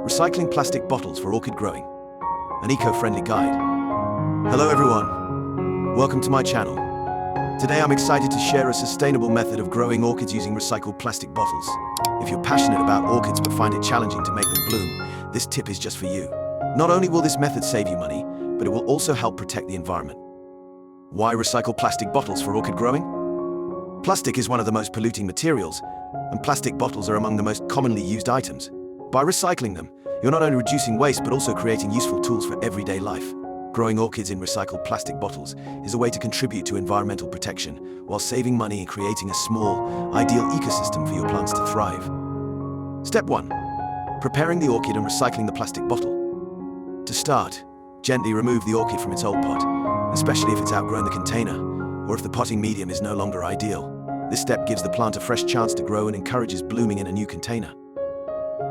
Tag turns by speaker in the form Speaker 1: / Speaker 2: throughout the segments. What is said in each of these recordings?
Speaker 1: Recycling plastic bottles for orchid growing. An eco-friendly guide. Hello everyone. Welcome to my channel. Today I'm excited to share a sustainable method of growing orchids using recycled plastic bottles. If you're passionate about orchids but find it challenging to make them bloom, this tip is just for you. Not only will this method save you money, but it will also help protect the environment. Why recycle plastic bottles for orchid growing? Plastic is one of the most polluting materials, and plastic bottles are among the most commonly used items. By recycling them, you're not only reducing waste but also creating useful tools for everyday life. Growing orchids in recycled plastic bottles is a way to contribute to environmental protection while saving money and creating a small, ideal ecosystem for your plants to thrive. Step 1. Preparing the orchid and recycling the plastic bottle. To start, gently remove the orchid from its old pot, especially if it's outgrown the container, or if the potting medium is no longer ideal. This step gives the plant a fresh chance to grow and encourages blooming in a new container.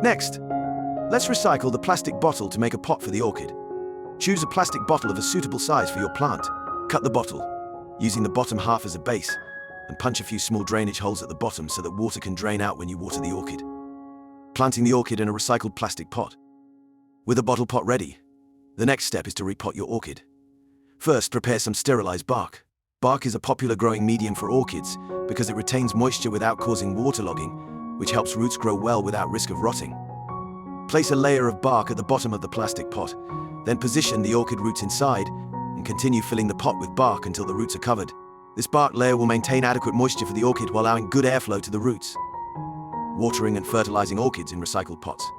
Speaker 1: Next, let's recycle the plastic bottle to make a pot for the orchid. Choose a plastic bottle of a suitable size for your plant. Cut the bottle, using the bottom half as a base, and punch a few small drainage holes at the bottom so that water can drain out when you water the orchid. Planting the orchid in a recycled plastic pot. With a bottle pot ready, the next step is to repot your orchid. First, prepare some sterilized bark. Bark is a popular growing medium for orchids because it retains moisture without causing waterlogging, which helps roots grow well without risk of rotting. Place a layer of bark at the bottom of the plastic pot, then position the orchid roots inside and continue filling the pot with bark until the roots are covered. This bark layer will maintain adequate moisture for the orchid while allowing good airflow to the roots. Watering and fertilizing orchids in recycled pots.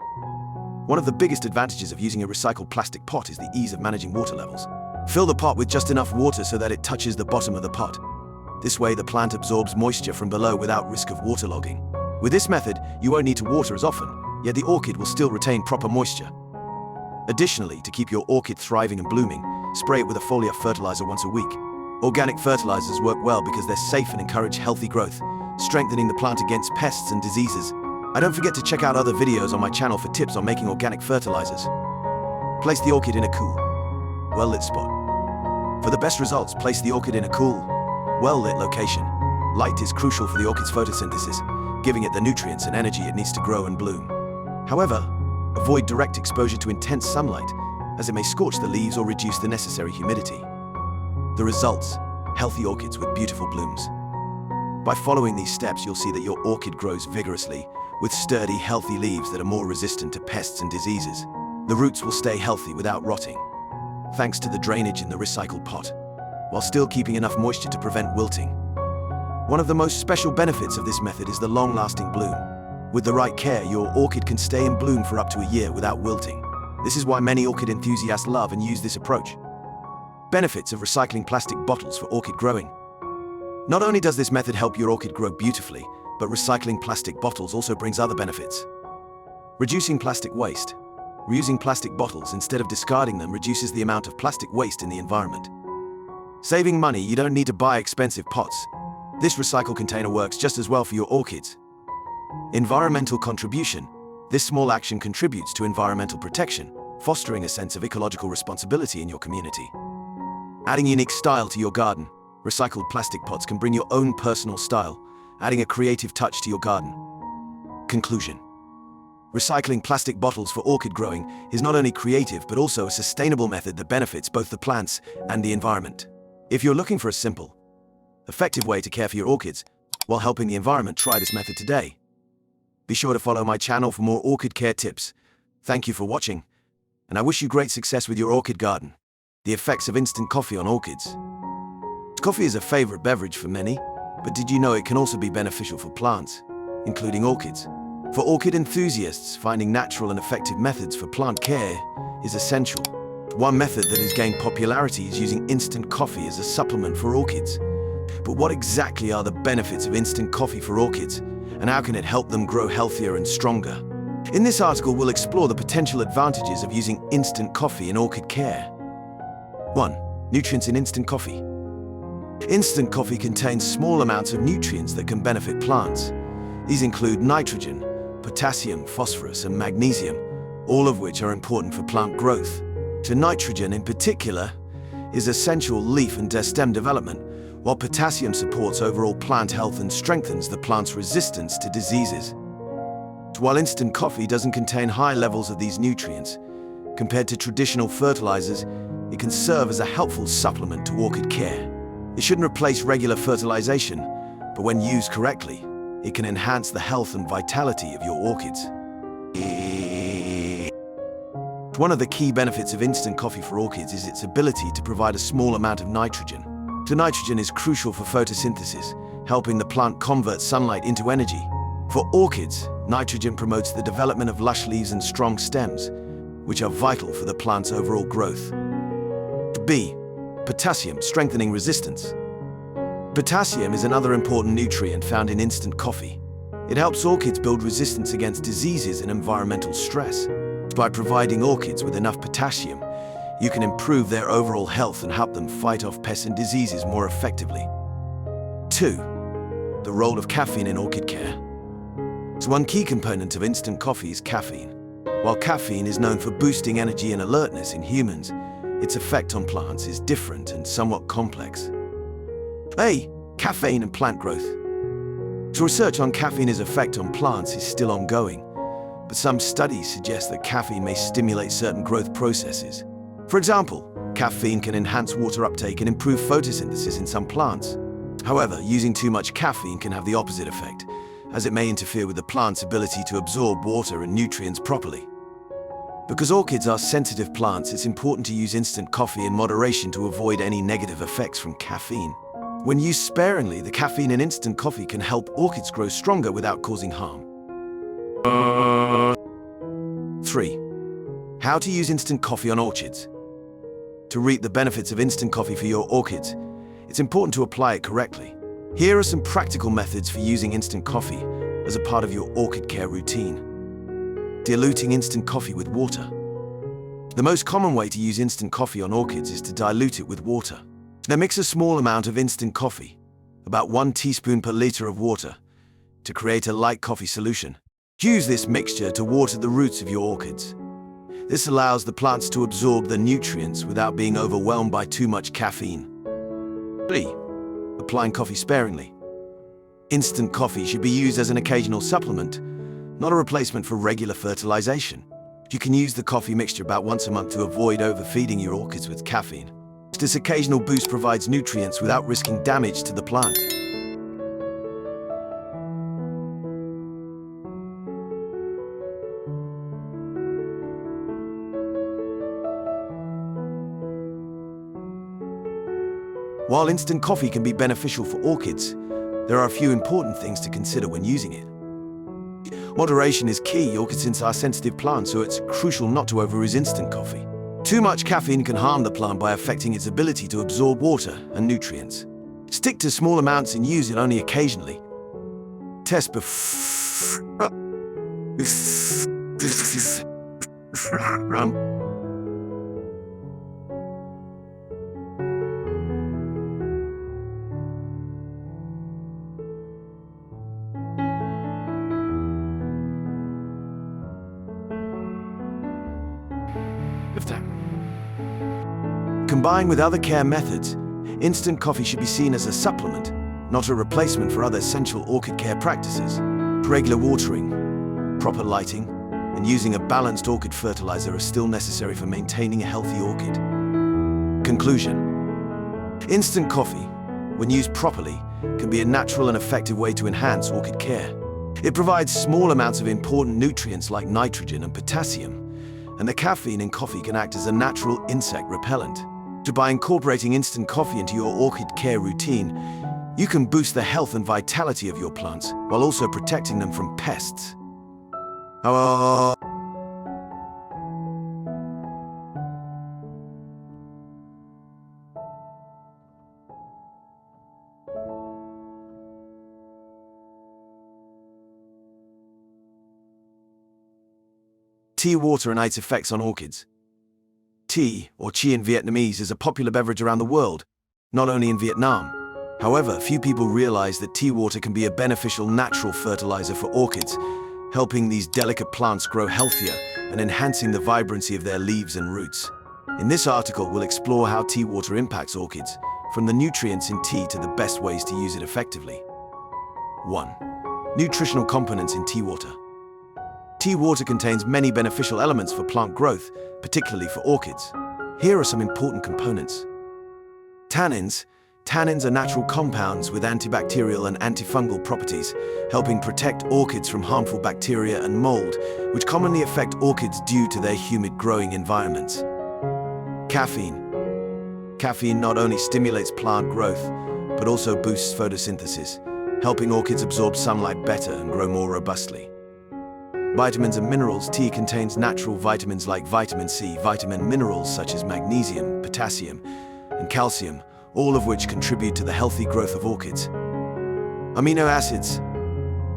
Speaker 1: One of the biggest advantages of using a recycled plastic pot is the ease of managing water levels. Fill the pot with just enough water so that it touches the bottom of the pot. This way the plant absorbs moisture from below without risk of waterlogging. With this method, you won't need to water as often, yet the orchid will still retain proper moisture. Additionally, to keep your orchid thriving and blooming, spray it with a foliar fertilizer once a week. Organic fertilizers work well because they're safe and encourage healthy growth, strengthening the plant against pests and diseases. And don't forget to check out other videos on my channel for tips on making organic fertilizers. Place the orchid in a cool, well-lit spot. For the best results, place the orchid in a cool, well-lit location. Light is crucial for the orchid's photosynthesis, giving it the nutrients and energy it needs to grow and bloom. However, avoid direct exposure to intense sunlight, as it may scorch the leaves or reduce the necessary humidity. The results: healthy orchids with beautiful blooms. By following these steps, you'll see that your orchid grows vigorously, with sturdy, healthy leaves that are more resistant to pests and diseases. The roots will stay healthy without rotting, thanks to the drainage in the recycled pot, while still keeping enough moisture to prevent wilting. One of the most special benefits of this method is the long-lasting bloom. With the right care, your orchid can stay in bloom for up to a year without wilting. This is why many orchid enthusiasts love and use this approach. Benefits of recycling plastic bottles for orchid growing. Not only does this method help your orchid grow beautifully, but recycling plastic bottles also brings other benefits. Reducing plastic waste. Reusing plastic bottles instead of discarding them reduces the amount of plastic waste in the environment. Saving money: you don't need to buy expensive pots. This recycle container works just as well for your orchids. Environmental contribution. This small action contributes to environmental protection, fostering a sense of ecological responsibility in your community. Adding unique style to your garden. Recycled plastic pots can bring your own personal style, adding a creative touch to your garden. Conclusion. Recycling plastic bottles for orchid growing is not only creative but also a sustainable method that benefits both the plants and the environment. If you're looking for a simple, effective way to care for your orchids while helping the environment, try this method today. Be sure to follow my channel for more orchid care tips. Thank you for watching, and I wish you great success with your orchid garden. The effects of instant coffee on orchids. Coffee is a favorite beverage for many, but did you know it can also be beneficial for plants, including orchids? For orchid enthusiasts, finding natural and effective methods for plant care is essential. One method that has gained popularity is using instant coffee as a supplement for orchids. But what exactly are the benefits of instant coffee for orchids, and how can it help them grow healthier and stronger? In this article, we'll explore the potential advantages of using instant coffee in orchid care. 1. Nutrients in instant coffee. Instant coffee contains small amounts of nutrients that can benefit plants. These include nitrogen, potassium, phosphorus, and magnesium, all of which are important for plant growth. So nitrogen in particular is essential leaf and stem development, while potassium supports overall plant health and strengthens the plant's resistance to diseases. While instant coffee doesn't contain high levels of these nutrients, compared to traditional fertilizers, it can serve as a helpful supplement to orchid care. It shouldn't replace regular fertilization, but when used correctly, it can enhance the health and vitality of your orchids. One of the key benefits of instant coffee for orchids is its ability to provide a small amount of nitrogen. The nitrogen is crucial for photosynthesis, helping the plant convert sunlight into energy. For orchids, nitrogen promotes the development of lush leaves and strong stems, which are vital for the plant's overall growth. B. Potassium, strengthening resistance. Potassium is another important nutrient found in instant coffee. It helps orchids build resistance against diseases and environmental stress. By providing orchids with enough potassium, you can improve their overall health and help them fight off pests and diseases more effectively. 2. The role of caffeine in orchid care. So one key component of instant coffee is caffeine. While caffeine is known for boosting energy and alertness in humans, its effect on plants is different and somewhat complex. A. Caffeine and plant growth. So research on caffeine's effect on plants is still ongoing, but some studies suggest that caffeine may stimulate certain growth processes. For example, caffeine can enhance water uptake and improve photosynthesis in some plants. However, using too much caffeine can have the opposite effect, as it may interfere with the plant's ability to absorb water and nutrients properly. Because orchids are sensitive plants, it's important to use instant coffee in moderation to avoid any negative effects from caffeine. When used sparingly, the caffeine in instant coffee can help orchids grow stronger without causing harm. 3. How to use instant coffee on orchids. To reap the benefits of instant coffee for your orchids, it's important to apply it correctly. Here are some practical methods for using instant coffee as a part of your orchid care routine. Diluting instant coffee with water. The most common way to use instant coffee on orchids is to dilute it with water. Now mix a small amount of instant coffee, about 1 teaspoon per liter of water, to create a light coffee solution. Use this mixture to water the roots of your orchids. This allows the plants to absorb the nutrients without being overwhelmed by too much caffeine. 3. Applying coffee sparingly. Instant coffee should be used as an occasional supplement, not a replacement for regular fertilization. You can use the coffee mixture about once a month to avoid overfeeding your orchids with caffeine. This occasional boost provides nutrients without risking damage to the plant. While instant coffee can be beneficial for orchids, there are a few important things to consider when using it. Moderation is key. Orchids are sensitive plants, so it's crucial not to overuse instant coffee. Too much caffeine can harm the plant by affecting its ability to absorb water and nutrients. Stick to small amounts and use it only occasionally. Test before. Combined with other care methods, instant coffee should be seen as a supplement, not a replacement for other essential orchid care practices. Regular watering, proper lighting, and using a balanced orchid fertilizer are still necessary for maintaining a healthy orchid. Conclusion. Instant coffee, when used properly, can be a natural and effective way to enhance orchid care. It provides small amounts of important nutrients like nitrogen and potassium, and the caffeine in coffee can act as a natural insect repellent. By incorporating instant coffee into your orchid care routine, you can boost the health and vitality of your plants while also protecting them from pests. Tea water and its effects on orchids. Tea, or chi in Vietnamese, is a popular beverage around the world, not only in Vietnam. However, few people realize that tea water can be a beneficial natural fertilizer for orchids, helping these delicate plants grow healthier and enhancing the vibrancy of their leaves and roots. In this article, we'll explore how tea water impacts orchids, from the nutrients in tea to the best ways to use it effectively. 1. Nutritional components in tea water. Tea water contains many beneficial elements for plant growth, particularly for orchids. Here are some important components. Tannins. Tannins are natural compounds with antibacterial and antifungal properties, helping protect orchids from harmful bacteria and mold, which commonly affect orchids due to their humid growing environments. Caffeine. Caffeine not only stimulates plant growth, but also boosts photosynthesis, helping orchids absorb sunlight better and grow more robustly. Vitamins and minerals. Tea contains natural vitamins like vitamin C, vitamin minerals such as magnesium, potassium, and calcium, all of which contribute to the healthy growth of orchids. Amino acids.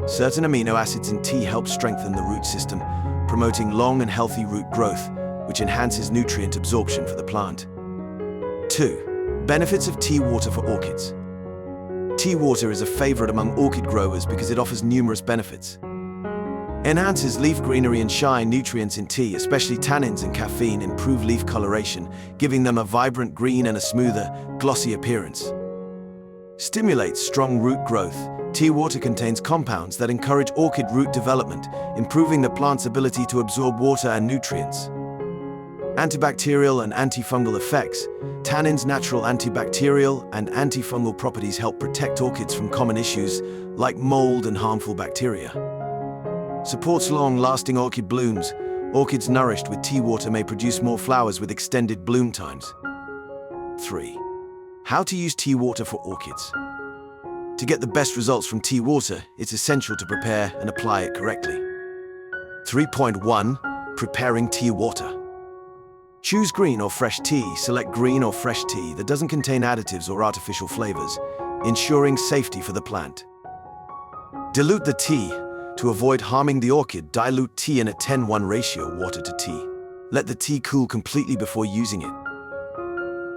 Speaker 1: Certain amino acids in tea help strengthen the root system, promoting long and healthy root growth, which enhances nutrient absorption for the plant. 2. Benefits of tea water for orchids. Tea water is a favorite among orchid growers because it offers numerous benefits. Enhances leaf greenery and shine. Nutrients in tea, especially tannins and caffeine, improve leaf coloration, giving them a vibrant green and a smoother, glossy appearance. Stimulates strong root growth. Tea water contains compounds that encourage orchid root development, improving the plant's ability to absorb water and nutrients. Antibacterial and antifungal effects. Tannins' natural antibacterial and antifungal properties help protect orchids from common issues like mold and harmful bacteria. Supports long-lasting orchid blooms. Orchids nourished with tea water may produce more flowers with extended bloom times. 3. How to use tea water for orchids. To get the best results from tea water, it's essential to prepare and apply it correctly. 3.1. Preparing tea water. Choose green or fresh tea. Select green or fresh tea that doesn't contain additives or artificial flavors, ensuring safety for the plant. Dilute the tea. To avoid harming the orchid, dilute tea in a 10:1 ratio water to tea. Let the tea cool completely before using it.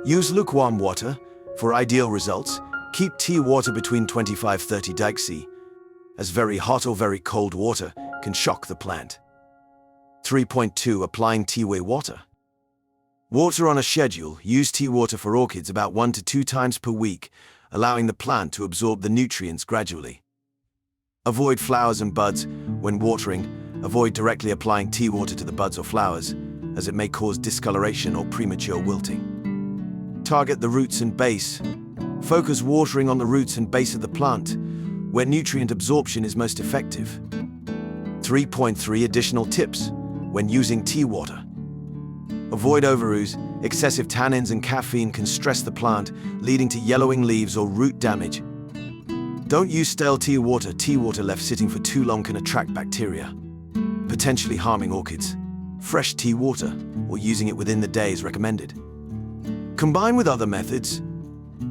Speaker 1: Use lukewarm water. For ideal results, keep tea water between 25-30 degrees C, as very hot or very cold water can shock the plant. 3.2. Applying tea water. Water on a schedule. Use tea water for orchids about 1 to 2 times per week, allowing the plant to absorb the nutrients gradually. Avoid flowers and buds. When watering, avoid directly applying tea water to the buds or flowers, as it may cause discoloration or premature wilting. Target the roots and base. Focus watering on the roots and base of the plant, where nutrient absorption is most effective. 3.3. Additional tips when using tea water. Avoid overuse. Excessive tannins and caffeine can stress the plant, leading to yellowing leaves or root damage. Don't use stale tea water. Tea water left sitting for too long can attract bacteria, potentially harming orchids. Fresh tea water, or using it within the day, is recommended. Combined with other methods,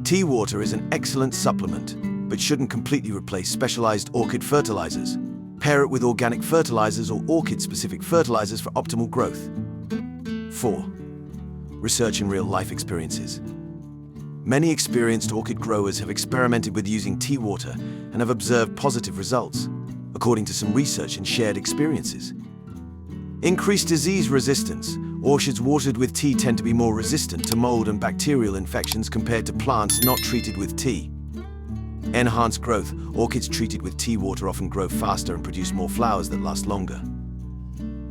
Speaker 1: tea water is an excellent supplement, but shouldn't completely replace specialized orchid fertilizers. Pair it with organic fertilizers or orchid-specific fertilizers for optimal growth. 4. Research and real-life experiences. Many experienced orchid growers have experimented with using tea water and have observed positive results, according to some research and shared experiences. Increased disease resistance. Orchids watered with tea tend to be more resistant to mold and bacterial infections compared to plants not treated with tea. Enhanced growth. Orchids treated with tea water often grow faster and produce more flowers that last longer.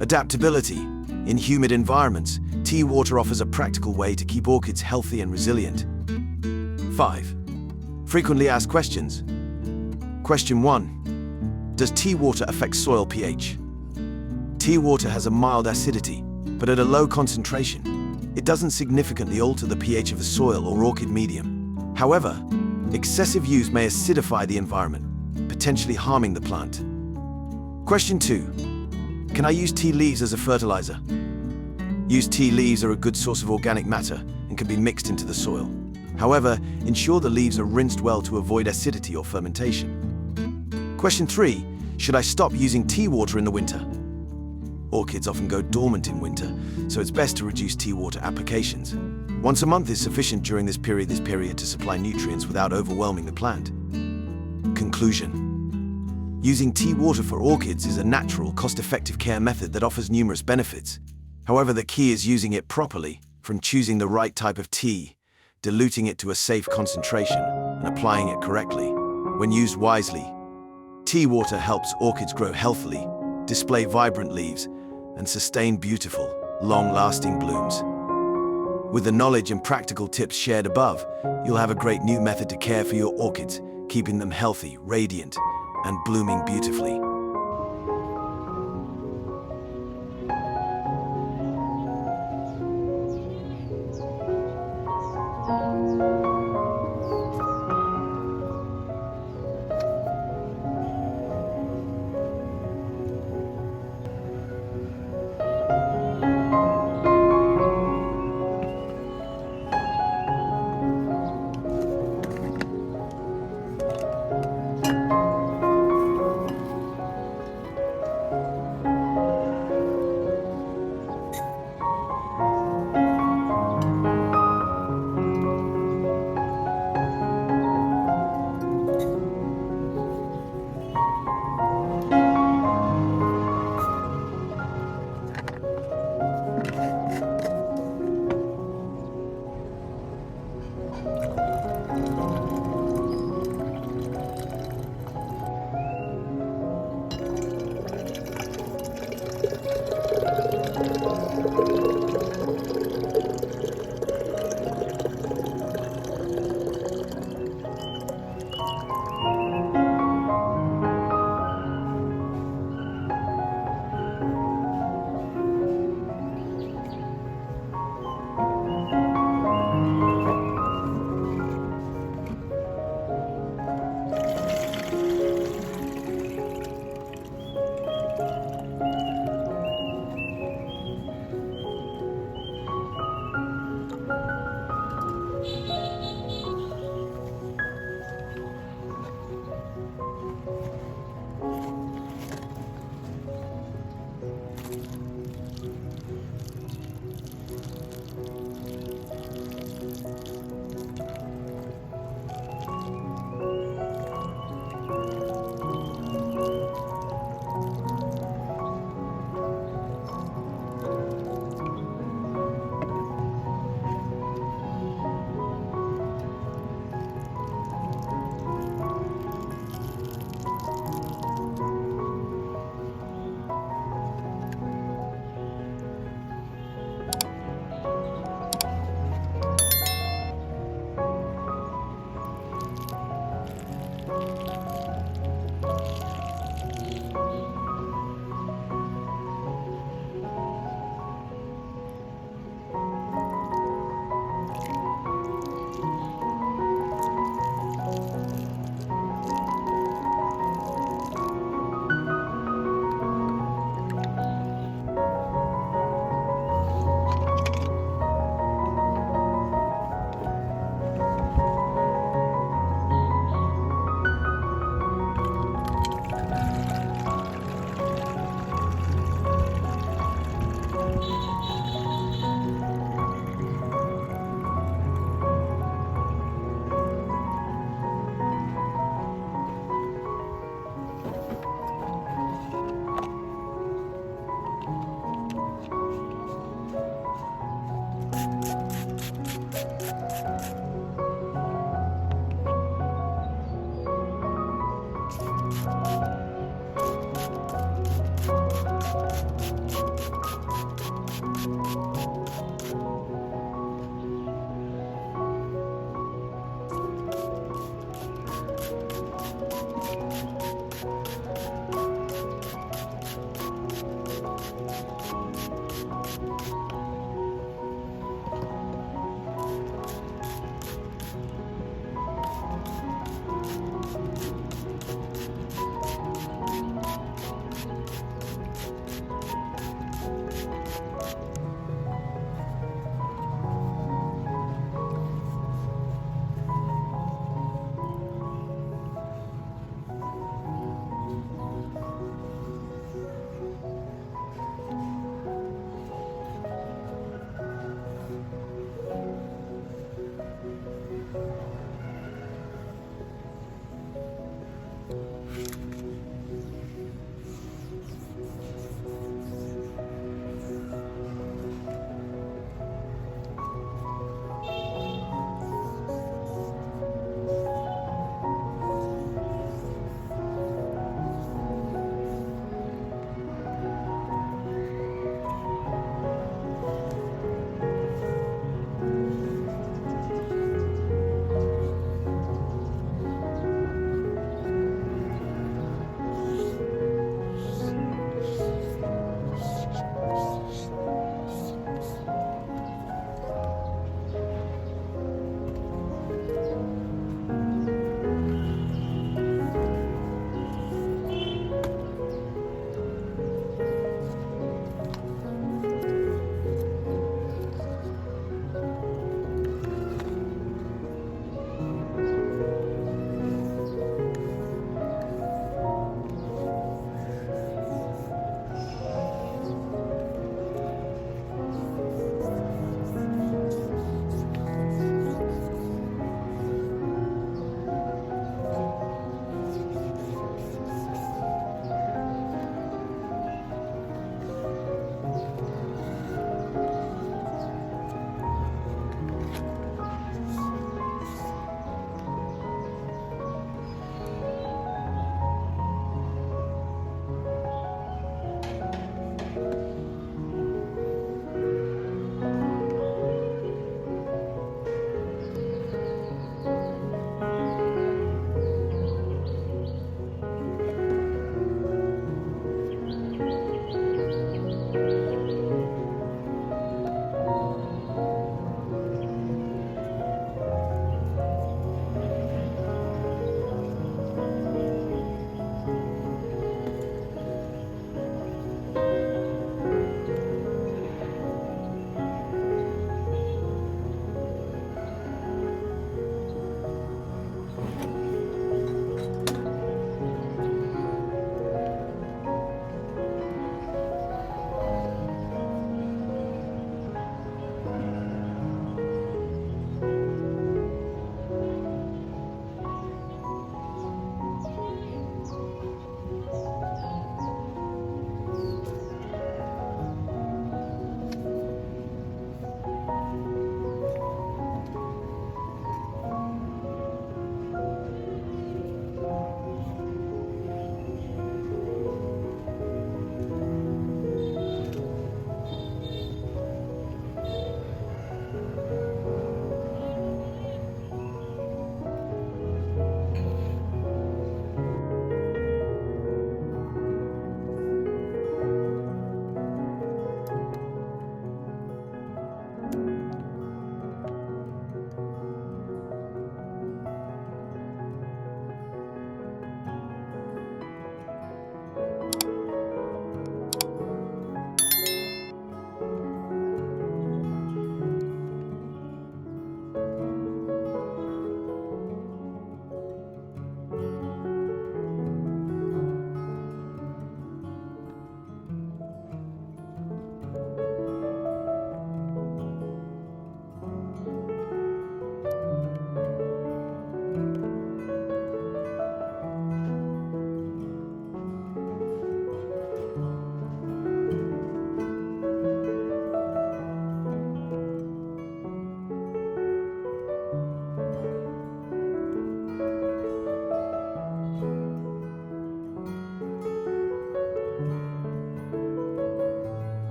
Speaker 1: Adaptability. In humid environments, tea water offers a practical way to keep orchids healthy and resilient. 5. Frequently asked questions. Question 1. Does tea water affect soil pH? Tea water has a mild acidity, but at a low concentration. It doesn't significantly alter the pH of the soil or orchid medium. However, excessive use may acidify the environment, potentially harming the plant. Question 2. Can I use tea leaves as a fertilizer? Used tea leaves are a good source of organic matter and can be mixed into the soil. However, ensure the leaves are rinsed well to avoid acidity or fermentation. Question 3. Should I stop using tea water in the winter? Orchids often go dormant in winter, so it's best to reduce tea water applications. Once a month is sufficient during this period to supply nutrients without overwhelming the plant. Conclusion. Using tea water for orchids is a natural, cost-effective care method that offers numerous benefits. However, the key is using it properly, from choosing the right type of tea, diluting it to a safe concentration, and applying it correctly. When used wisely, tea water helps orchids grow healthily, display vibrant leaves, and sustain beautiful, long-lasting blooms. With the knowledge and practical tips shared above, you'll have a great new method to care for your orchids, keeping them healthy, radiant, and blooming beautifully.